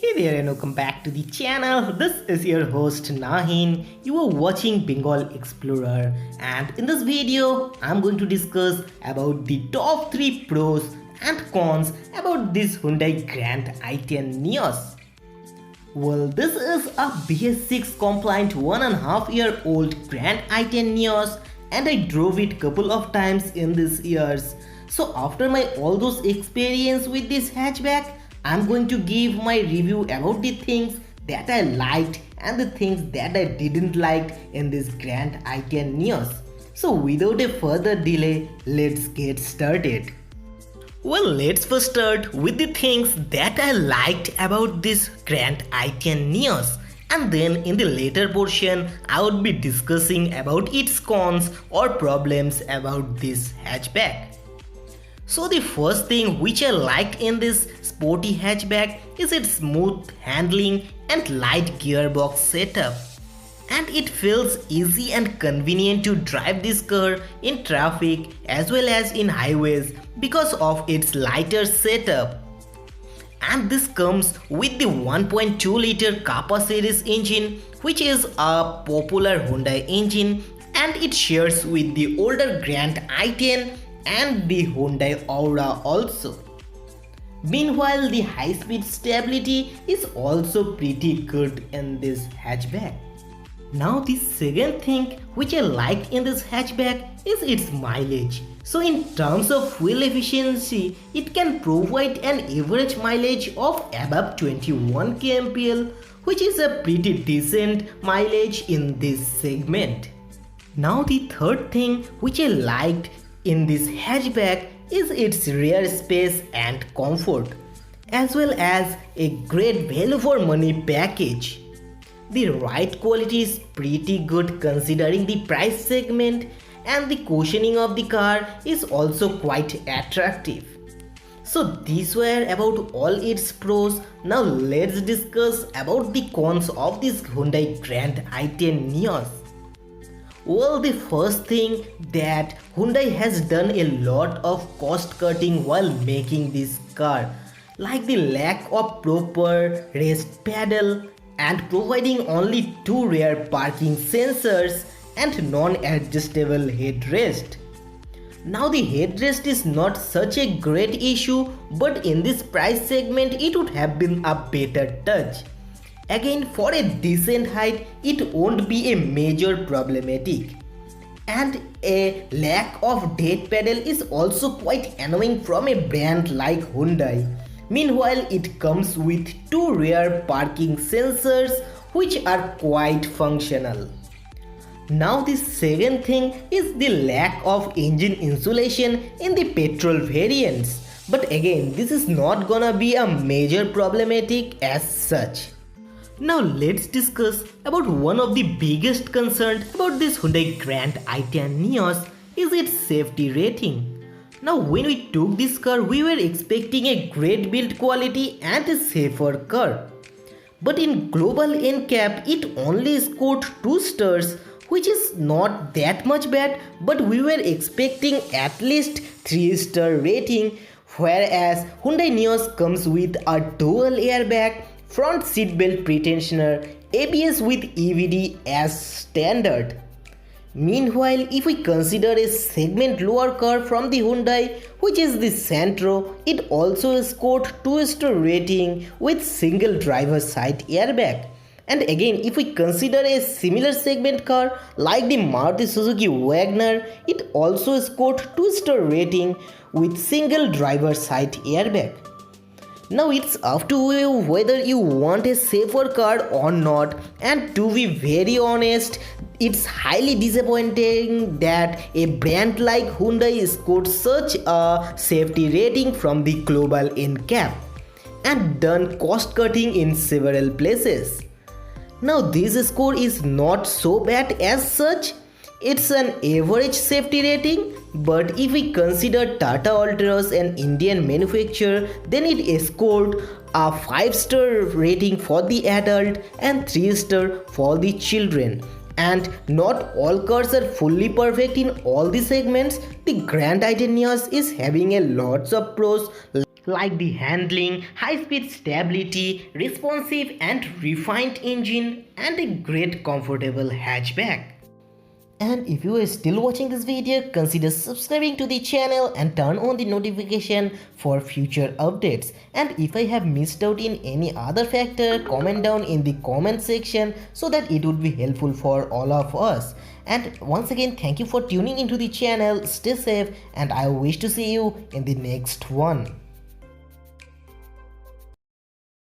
Hey there and welcome back to the channel. This is your host Nahin. You are watching Bengal Explorer, and in this video I'm going to discuss about the top 3 pros and cons about this Hyundai Grand i10 Nios. Well, this is a BS6 compliant 1.5-year-old Grand i10 Nios, and I drove it couple of times in these years. So after my all those experience with this hatchback, I'm going to give my review about the things that I liked and the things that I didn't like in this Grand i10 Nios. So without a further delay, let's get started. Well, let's first start with the things that I liked about this Grand i10 Nios, and then in the later portion I would be discussing about its cons or problems about this hatchback. So the first thing which I liked in this sporty hatchback is its smooth handling and light gearbox setup. And it feels easy and convenient to drive this car in traffic as well as in highways because of its lighter setup. And this comes with the 1.2 liter Kappa series engine, which is a popular Hyundai engine, and it shares with the older Grand i10 and the Hyundai Aura also. Meanwhile, the high-speed stability is also pretty good in this hatchback. Now the second thing which I like in this hatchback is its mileage. So in terms of fuel efficiency, it can provide an average mileage of above 21 kmpl, which is a pretty decent mileage in this segment. Now the third thing which I liked in this hatchback is its rear space and comfort, as well as a great value for money package. The ride quality is pretty good considering the price segment, and the cushioning of the car is also quite attractive. So these were about all its pros. Now let's discuss about the cons of this Hyundai Grand i10 Nios. Well, the first thing that Hyundai has done a lot of cost cutting while making this car, like the lack of proper rest pedal and providing only 2 rear parking sensors and non-adjustable headrest. Now the headrest is not such a great issue, but in this price segment it would have been a better touch. Again, for a decent height, it won't be a major problematic. And a lack of dead pedal is also quite annoying from a brand like Hyundai. Meanwhile, it comes with 2 rear parking sensors which are quite functional. Now the second thing is the lack of engine insulation in the petrol variants. But again, this is not gonna be a major problematic as such. Now let's discuss about one of the biggest concerns about this Hyundai Grand i10 Nios is its safety rating. Now when we took this car, we were expecting a great build quality and a safer car. But in global NCAP, it only scored 2 stars, which is not that much bad, but we were expecting at least 3-star rating, whereas Hyundai Nios comes with a dual airbag, front seat belt pretensioner, ABS with EVD as standard. Meanwhile, if we consider a segment lower car from the Hyundai, which is the Santro, it also scored 2-star rating with single driver side airbag. And again, if we consider a similar segment car like the Maruti Suzuki Wagoner, it also scored 2-star rating with single driver side airbag. Now it's up to you whether you want a safer car or not, and to be very honest, it's highly disappointing that a brand like Hyundai scored such a safety rating from the global NCAP and done cost cutting in several places. Now this score is not so bad as such. It's an average safety rating, but if we consider Tata Altroz an Indian manufacturer, then it scored a 5-star rating for the adult and 3-star for the children. And not all cars are fully perfect in all the segments. The Grand i10 Nios is having a lots of pros like the handling, high-speed stability, responsive and refined engine, and a great comfortable hatchback. And if you are still watching this video, consider subscribing to the channel and turn on the notification for future updates. And if I have missed out in any other factor, comment down in the comment section so that it would be helpful for all of us. And once again, thank you for tuning into the channel. Stay safe and I wish to see you in the next one.